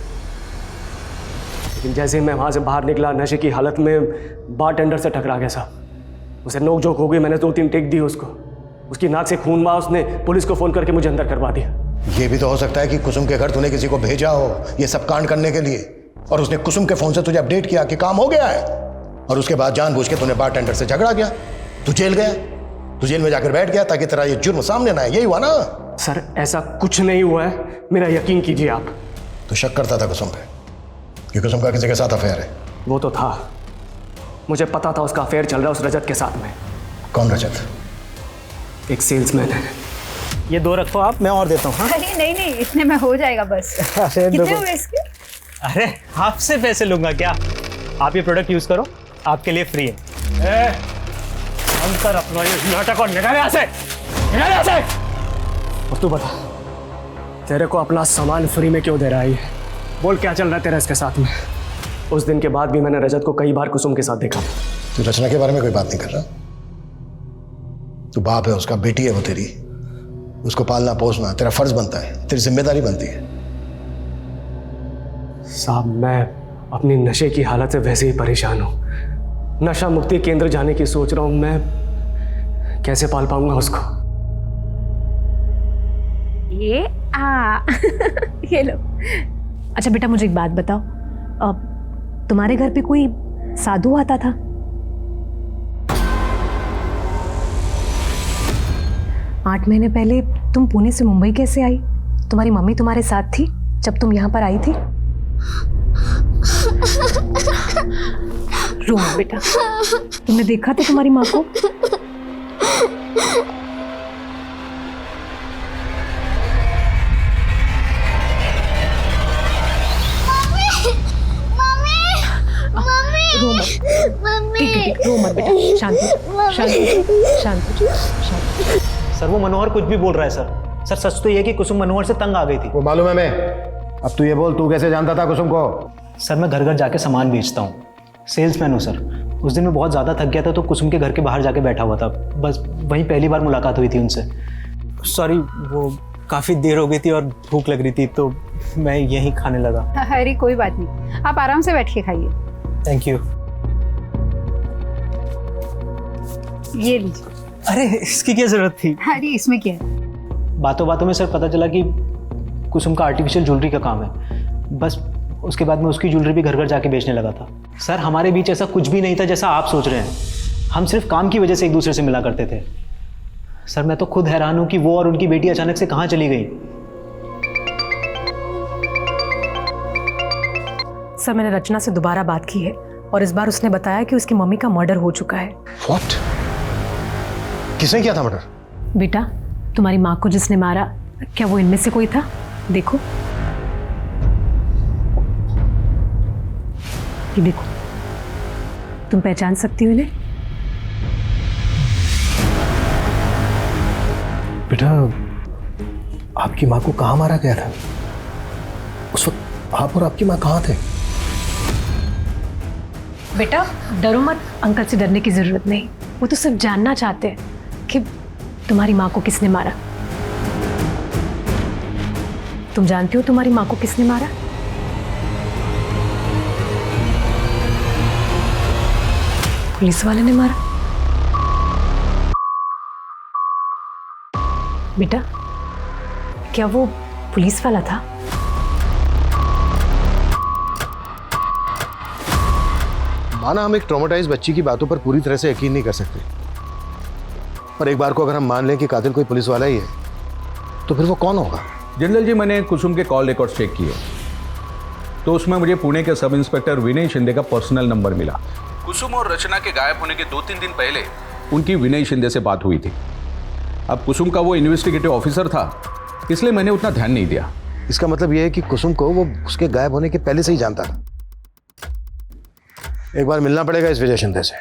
लेकिन जैसे ही मैं वहां से बाहर निकला नशे की हालत में बारटेंडर से टकरा गया साहब। उसे नोक-झोंक हो गई। मैंने 2-3 टेक दी उसको। उसकी नाक से खून बहा। उसने पुलिस को फोन करके मुझे अंदर करवा दिया। ये भी तो हो सकता है कि कुसुम के घर तूने किसी को भेजा हो ये सब कांड करने के लिए, और उसने कुसुम के फोन से तुझे अपडेट किया कि काम हो गया है, और उसके बाद जानबूझ के तूने बारटेंडर से झगड़ा किया। तू जेल गया, तू जेल में जाकर बैठ गया ताकि तेरा ये जुर्म सामने ना आए। यही हुआ ना? सर ऐसा कुछ नहीं हुआ है, मेरा यकीन कीजिए आप। तो शक करता था कुसुम पे कि कुसुम का किसी के साथ अफेयर है? वो तो था, मुझे पता था उसका अफेयर चल रहा है उस रजत के साथ में। कौन रजत? एक सेल्समैन है। ये 2 रखो आप, मैं और देता हूँ। हाँ? अरे नहीं नहीं, इतने में हो जाएगा बस। कितने हुए इसके? अरे आपसे पैसे लूंगा क्या? आप ये प्रोडक्ट यूज करो, आपके लिए फ्री है। अंतर अपना ये नाटक और निकाल यहाँ से, निकाल यहाँ से। और तू बता, तेरे को अपना सामान फ्री में क्यों दे रहा है ये? बोल क्या चल रहा है तेरा इसके साथ में? उस दिन के बाद भी मैंने रजत को कई बार कुसुम के साथ देखा। तू रचना के बारे में कोई बात नहीं कर रहा? तू बाप है उसका, बेटी है वो तेरी। उसको पालना पोसना तेरा फर्ज बनता है, तेरी जिम्मेदारी बनती है। साहब मैं अपनी नशे की हालत से वैसे ही परेशान हूँ। नशा मुक्ति केंद्र जाने की सोच रहा हूँ। मैं कैसे पाल पाऊंगा उसको? ये ये लो। अच्छा बेटा मुझे एक बात बताओ, तुम्हारे घर पे कोई साधु आता था? आठ महीने पहले तुम पुणे से मुंबई कैसे आई? तुम्हारी मम्मी तुम्हारे साथ थी जब तुम यहाँ पर आई थी? रो मत बेटा, तुमने देखा था तुम्हारी माँ को? रो मत, ठीक है, रो मत बेटा, शांति शांति शांति। सर वो मनोहर कुछ भी बोल रहा है सर। सर सच तो ये कि कुसुम मनोहर से तंग आ गई थी। वो मालूम है मैं। अब तू ये बोल, तू कैसे जानता था कुसुम को? सर मैं घर घर जाके सामान बेचता हूँ, सेल्समैन हूँ सर। उस दिन मैं बहुत ज़्यादा थक गया था तो कुसुम के घर के बाहर जाके बैठा हुआ था, बस वहीं पहली बार मुलाकात हुई थी उनसे। सॉरी, वो काफ़ी देर हो गई थी और भूख लग रही थी तो मैं यहीं खाने लगा। अरे कोई बात नहीं, आप आराम से बैठ के खाइए। Thank you. ये लीजिए। अरे इसकी क्या ज़रूरत थी? अरे इसमें क्या है? बातों बातों में सर पता चला कि कुसुम का आर्टिफिशियल ज्वेलरी का काम है। बस उसके बाद मैं उसकी ज्वेलरी भी घर घर जाके बेचने लगा था। सर हमारे बीच ऐसा कुछ भी नहीं था जैसा आप सोच रहे हैं। हम सिर्फ काम की वजह से एक दूसरे से मिला करते थे। सर मैं तो खुद हैरान हूं कि वो और उनकी बेटी अचानक से कहां चली गई। सर मैंने रचना से दोबारा बात की है और इस बार उसने बताया कि उसकी मम्मी का मर्डर हो चुका है। What? किसने किया था मर्डर? बेटा तुम्हारी माँ को जिसने मारा, क्या वो इनमें से कोई था? देखो ये देखो, तुम पहचान सकती हो इन्हें? बेटा, आपकी माँ को कहाँ मारा गया था? उस वक्त आप और आपकी माँ कहाँ थे? बेटा डरो मत, अंकल से डरने की जरूरत नहीं। वो तो सिर्फ जानना चाहते हैं कि तुम्हारी माँ को किसने मारा। तुम जानती हो तुम्हारी माँ को किसने मारा? पुलिस वाले ने मारा। बेटा क्या वो पुलिस वाला था? माना हम एक ट्रॉमेटाइज बच्ची की बातों पर पूरी तरह से यकीन नहीं कर सकते, पर एक बार को अगर हम मान लें कि कातिल कोई पुलिस वाला ही है, तो फिर वो कौन होगा? जनरल जी, मैंने कुसुम के कॉल रिकॉर्ड चेक किए तो उसमें मुझे पुणे के सब इंस्पेक्टर विनय शिंदे का पर्सनल नंबर मिला। कुसुम और रचना के गायब होने के 2-3 दिन पहले उनकी विनय शिंदे से बात हुई थी। अब कुसुम का वो इन्वेस्टिगेटिव ऑफिसर था, इसलिए मैंने उतना ध्यान नहीं दिया। इसका मतलब यह है कि कुसुम को वो उसके गायब होने के पहले से ही जानता था। एक बार मिलना पड़ेगा इस विजय शिंदे से।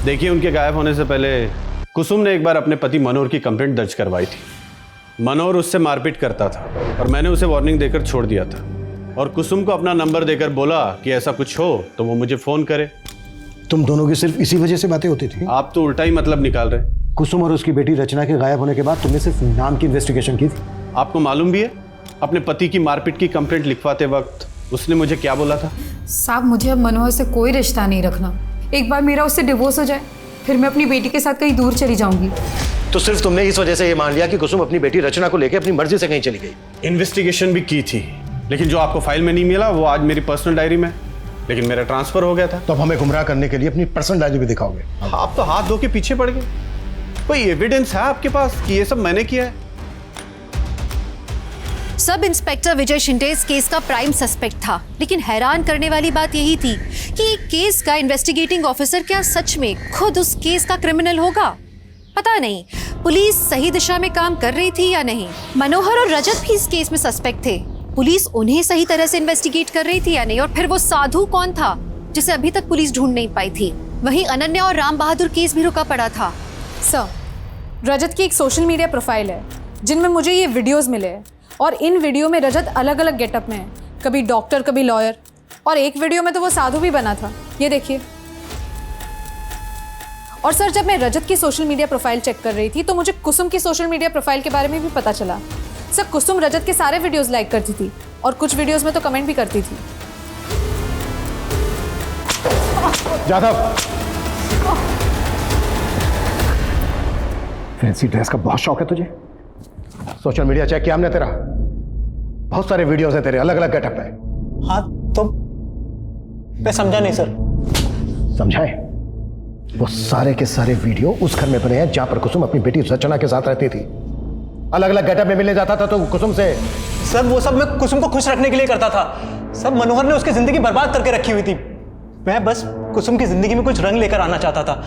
देखिए, उनके गायब होने से पहले कुसुम ने एक बार अपने पति मनोहर की कंप्लेंट दर्ज करवाई थी। मनोहर उससे मारपीट करता था और मैंने उसे वार्निंग देकर छोड़ दिया था, और कुसुम को अपना नंबर देकर बोला कि ऐसा कुछ हो तो वो मुझे फोन करे। तुम दोनों की सिर्फ इसी वजह से बातें होती थी? आप तो उल्टा ही मतलब निकाल रहे। कुसुम और उसकी बेटी रचना के गायब होने के बाद तुमने सिर्फ नाम की इन्वेस्टिगेशन की थी। आपको मालूम भी है अपने पति की मारपीट की कंप्लेंट लिखवाते वक्त उसने मुझे क्या बोला था? साहब मुझे अब मनोहर से कोई रिश्ता नहीं रखना। एक बार मेरा उससे डिवोर्स हो जाए फिर मैं अपनी बेटी के साथ कहीं दूर चली जाऊंगी। तो सिर्फ तुमने इस वजह से ये मान लिया कि कुसुम अपनी बेटी रचना को लेकर अपनी मर्जी से कहीं चली गई? इन्वेस्टिगेशन भी की थी, लेकिन जो आपको फाइल में नहीं मिला वो आज मेरी पर्सनल डायरी में, लेकिन मेरा ट्रांसफर हो गया था। तो अब हमें गुमराह करने के लिए अपनी पर्सनल डायरी भी दिखाओगे? आप तो हाथ धो के पीछे पड़ गए। कोई एविडेंस है आपके पास कि ये सब मैंने किया है? सब इंस्पेक्टर विजय शिंदे इस केस का प्राइम सस्पेक्ट था, लेकिन हैरान करने वाली बात यही थी कि एक केस का इन्वेस्टिगेटिंग ऑफिसर क्या सच में खुद उस केस का क्रिमिनल होगा? पता नहीं पुलिस सही दिशा में काम कर रही थी या नहीं। मनोहर और रजत भी इस केस में सस्पेक्ट थे, पुलिस उन्हें सही तरह से इन्वेस्टिगेट कर रही थी या नहीं, और फिर वो साधु कौन था जिसे अभी तक पुलिस ढूंढ नहीं पाई थी। वहीं अनन्या और राम बहादुर केस भी रुका पड़ा था। सर, रजत की एक सोशल मीडिया प्रोफाइल है जिनमें मुझे ये वीडियोस मिले हैं, और इन वीडियो में रजत अलग अलग गेटअप में है, कभी डॉक्टर कभी लॉयर, और एक वीडियो में तो वो साधु भी बना था, ये देखिए। और सर, जब मैं रजत की सोशल मीडिया प्रोफाइल चेक कर रही थी तो मुझे कुसुम की सोशल मीडिया प्रोफाइल के बारे में भी पता चला। सर, कुसुम रजत के सारे वीडियोस लाइक करती थी और कुछ वीडियोस में तो कमेंट भी करती थी। जाधव, फैंसी ड्रेस का बहुत शौक है तुझे? सोशल मीडिया चेक किया हमने तेरा, बहुत सारे वीडियोस हैं तेरे, अलग अलग गेटअप है। हाँ तो मैं समझा नहीं सर। समझाए? वो सारे के सारे वीडियो उस घर में बने हैं जहां पर कुसुम अपनी बेटी रचना के साथ रहती थी। अलग अलग गेटअप में मिलने जाता था तो कुसुम से। सर वो सब मैं कुसुम को खुश रखने के लिए करता था। सब मनोहर ने उसकी जिंदगी बर्बाद करके रखी हुई थी। मैं बस कुसुम की जिंदगी में कुछ रंग लेकर आना चाहता था।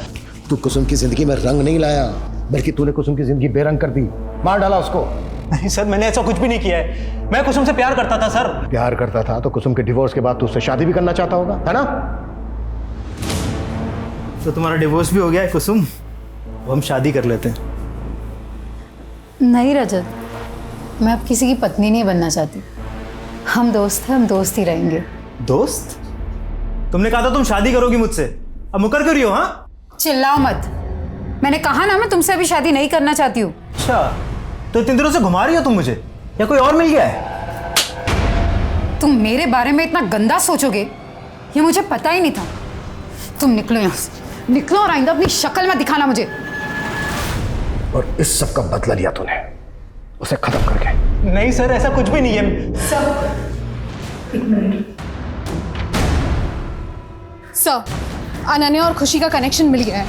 तू कुसुम की जिंदगी में रंग नहीं लाया, बल्कि तूने कुसुम की जिंदगी बेरंग कर दी, मार डाला उसको। नहीं सर, मैंने ऐसा कुछ भी नहीं किया है। मैं कुसुम से प्यार करता था सर। प्यार करता था तो कुसुम के डिवोर्स के बाद तू उससे शादी भी करना चाहता होगा, है ना? तो तुम्हारा डिवोर्स भी हो गया है कुसुम, तो हम शादी कर लेते हैं। नहीं रजत, मैं अब किसी की पत्नी नहीं बनना चाहती। हम दोस्त हैं, हम दोस्त ही रहेंगे। दोस्त? तुमने कहा था तुम शादी करोगी मुझसे, अब मुकर कर रही हो? हाँ, चिल्लाओ मत। मैंने कहा ना मैं तुमसे अभी शादी नहीं करना चाहती हूँ। अच्छा, तो इतने दिनों से घुमा रही हो तुम मुझे, या कोई और मिल गया है? तुम मेरे बारे में इतना गंदा सोचोगे ये मुझे पता ही नहीं था। तुम निकलो यहाँ से, निकलो और आइंदा अपनी शक्ल में दिखाना मुझे। और इस सब का बदला लिया तूने, उसे खत्म करके। नहीं सर, ऐसा कुछ भी नहीं है सर। सर, अनन्या और खुशी का कनेक्शन मिल गया है।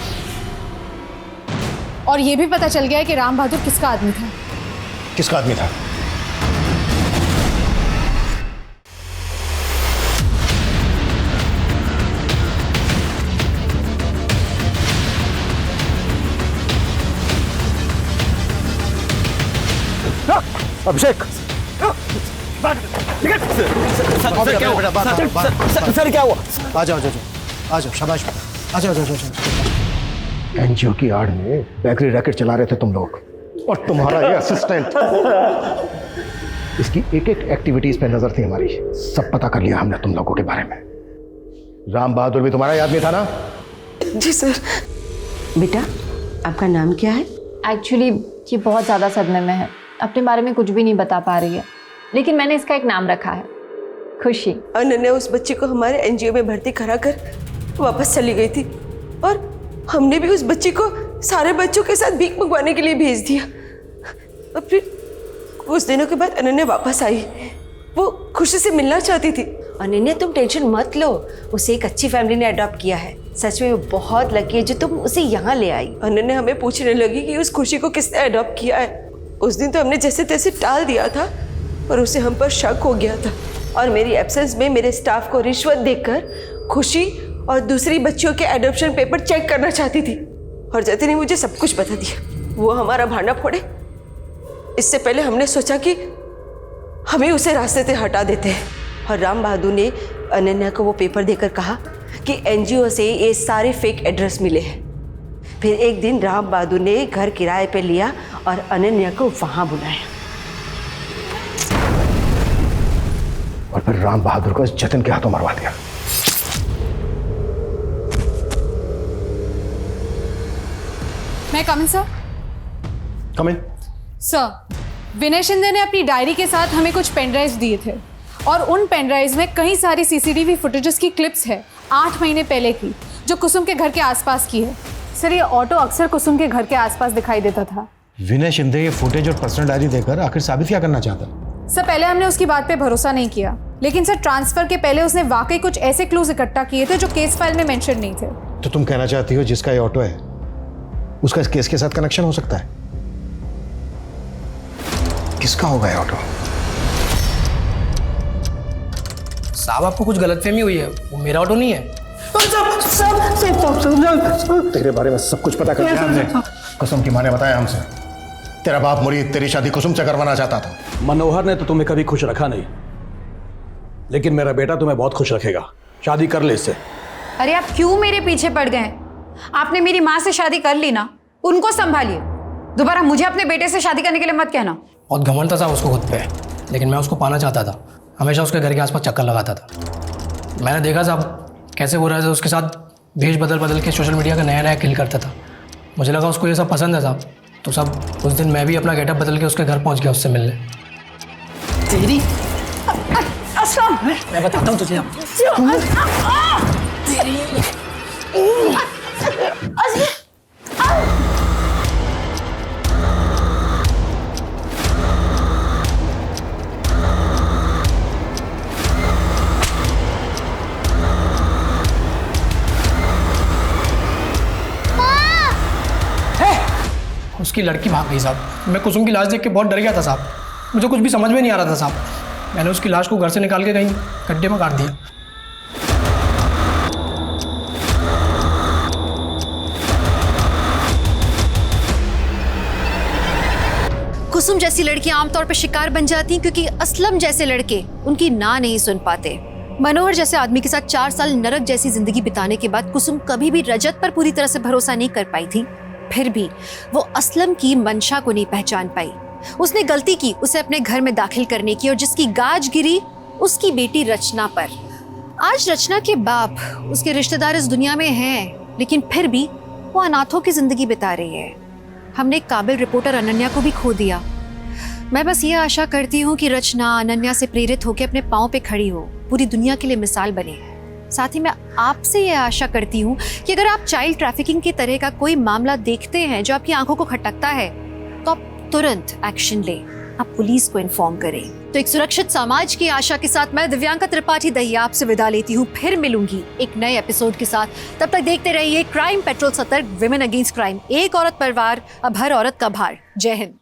और ये भी पता चल गया है कि राम बहादुर किसका आदमी था। किसका आदमी था? अभिषेक, सर क्या हुआ? आ जाओ आ जाओ, शाबाश, आ जाओ। एनजीओ की आड़ में बेकरी रैकेट चला रहे थे तुम लोग, और तुम्हारा ये असिस्टेंट, इसकी एक एक एक्टिविटीज पे नजर थी हमारी। सब पता कर लिया हमने तुम लोगों के बारे में। राम बहादुर भी तुम्हारा ही आदमी था ना? जी सर। बेटा, आपका नाम क्या है? एक्चुअली ये बहुत ज़्यादा सदमे में है, अपने बारे में कुछ भी नहीं बता पा रही है, लेकिन मैंने इसका एक नाम रखा है, खुशी। अनन्या उस बच्ची को हमारे एनजीओ में भर्ती करा कर वापस चली गई थी, और हमने भी उस बच्ची को सारे बच्चों के साथ भीख मंगवाने के लिए भेज दिया। और फिर कुछ दिनों के बाद अनन्या वापस आई। वो खुशी से मिलना चाहती थी। अनन्या, तुम टेंशन मत लो, उसे एक अच्छी फैमिली ने अडॉप्ट किया है। सच में वो बहुत लकी है जो तुम उसे यहाँ ले आई। अनन्या हमें पूछने लगी कि उस खुशी को किसने अडॉप्ट किया है। उस दिन तो हमने जैसे तैसे टाल दिया था, पर उसे हम पर शक हो गया था, और मेरी एब्सेंस में मेरे स्टाफ को रिश्वत देकर खुशी और दूसरी बच्चियों के एडॉप्शन पेपर चेक करना चाहती थी। और जतिन ने मुझे सब कुछ बता दिया। वो हमारा भांडा फोड़े, इससे पहले हमने सोचा कि हमें उसे रास्ते से हटा देते हैं। और राम बहादुर ने अनन्या को वो पेपर देकर कहा कि एनजीओ से ये सारे फेक एड्रेस मिले हैं। फिर एक दिन राम बहादुर ने घर किराए पे लिया और अनन्या को वहां बुलाया। और फिर राम बहादुर को जतिन के हाथों मरवा दिया। मैं कम इन सर? कम इन। सर, विनय शिंदे ने अपनी डायरी के साथ हमें कुछ पेन ड्राइव्स दिए थे, और उन पेन ड्राइव्स में कई सारी सीसीटीवी फुटेजेस की क्लिप्स है 8 महीने पहले की, जो कुसुम के घर के आसपास की है। सर, ये ऑटो अक्सर कुसुम के घर के आसपास दिखाई देता था। विनय शिंदे ये फुटेज और पर्सनल डायरी देकर आखिर साबित क्या करना चाहता? सर, पहले हमने उसकी बात पे भरोसा नहीं किया, लेकिन सर ट्रांसफर के पहले उसने वाकई कुछ ऐसे क्लूज इकट्ठा किए थे जो केस फाइल में मेंशन नहीं थे। तो तुम कहना चाहती हो जिसका ये ऑटो है उसका इस केस के साथ कनेक्शन हो सकता है? किसका होगा ये ऑटो? साहब, आपको कुछ गलतफहमी हुई है, वो मेरा ऑटो नहीं है। तेरे बारे में सब कुछ पता कर लिया हमने। कुसुम की माँ ने बताया हमसे, तेरा बाप मुरीद तेरी शादी कुसुम से करवाना चाहता था। मनोहर ने तो तुम्हें कभी खुश रखा नहीं, लेकिन मेरा बेटा तुम्हें बहुत खुश रखेगा। शादी कर ले इससे। अरे आप क्यों मेरे पीछे पड़ गए? आपने मेरी माँ से शादी कर ली ना, उनको संभालिए। दोबारा मुझे अपने बेटे से शादी करने के लिए मत कहना। बहुत घमंड था साहब उसको खुद पे, लेकिन मैं उसको पाना चाहता था। हमेशा उसके घर के आसपास चक्कर लगाता था। मैंने देखा साहब कैसे वो रहा उसके साथ भेष बदल बदल के सोशल मीडिया का नया नया किल करता था। मुझे लगा उसको ये सब पसंद है साहब, तो सब उस दिन मैं भी अपना गेटअप बदल के उसके घर पहुंच गया उससे मिलने। तेरी मैं बताता हूँ तुझे। उसकी लड़की भाग गई साहब। मैं कुसुम की लाश देख के बहुत डर गया था साहब। मुझे कुछ भी समझ में नहीं आ रहा था साहब। मैंने उसकी लाश को घर से निकाल के कहीं गड्ढे में काट दिया। कुसुम जैसी लड़कियां आमतौर पर शिकार बन जाती हैं क्योंकि असलम जैसे लड़के उनकी ना नहीं सुन पाते। मनोहर जैसे आदमी के साथ 4 साल नरक जैसी जिंदगी बिताने के बाद कुसुम कभी भी रजत पर पूरी तरह से भरोसा नहीं कर पाई थी। फिर भी वो असलम की मंशा को नहीं पहचान पाई। उसने गलती की उसे अपने घर में दाखिल करने की, और जिसकी गाज गिरी उसकी बेटी रचना पर। आज रचना के बाप उसके रिश्तेदार इस दुनिया में हैं, लेकिन फिर भी वो अनाथों की जिंदगी बिता रही है। हमने एक काबिल रिपोर्टर अनन्या को भी खो दिया। मैं बस ये आशा करती हूँ कि रचना अनन्या से प्रेरित होकर अपने पाँव पे खड़ी हो, पूरी दुनिया के लिए मिसाल बने। साथ ही मैं आपसे ये आशा करती हूँ कि अगर आप चाइल्ड ट्रैफिकिंग की तरह का कोई मामला देखते हैं जो आपकी आंखों को खटकता है, तो आप तुरंत एक्शन लें। आप पुलिस को इन्फॉर्म करें। तो एक सुरक्षित समाज की आशा के साथ मैं दिव्यांका त्रिपाठी दहिया आपसे विदा लेती हूँ। फिर मिलूंगी एक नए एपिसोड के साथ। तब तक देखते रहिए क्राइम पेट्रोल सतर्क, विमेन अगेंस्ट क्राइम। एक औरत पर वार, अब हर औरत का भार। जय हिंद।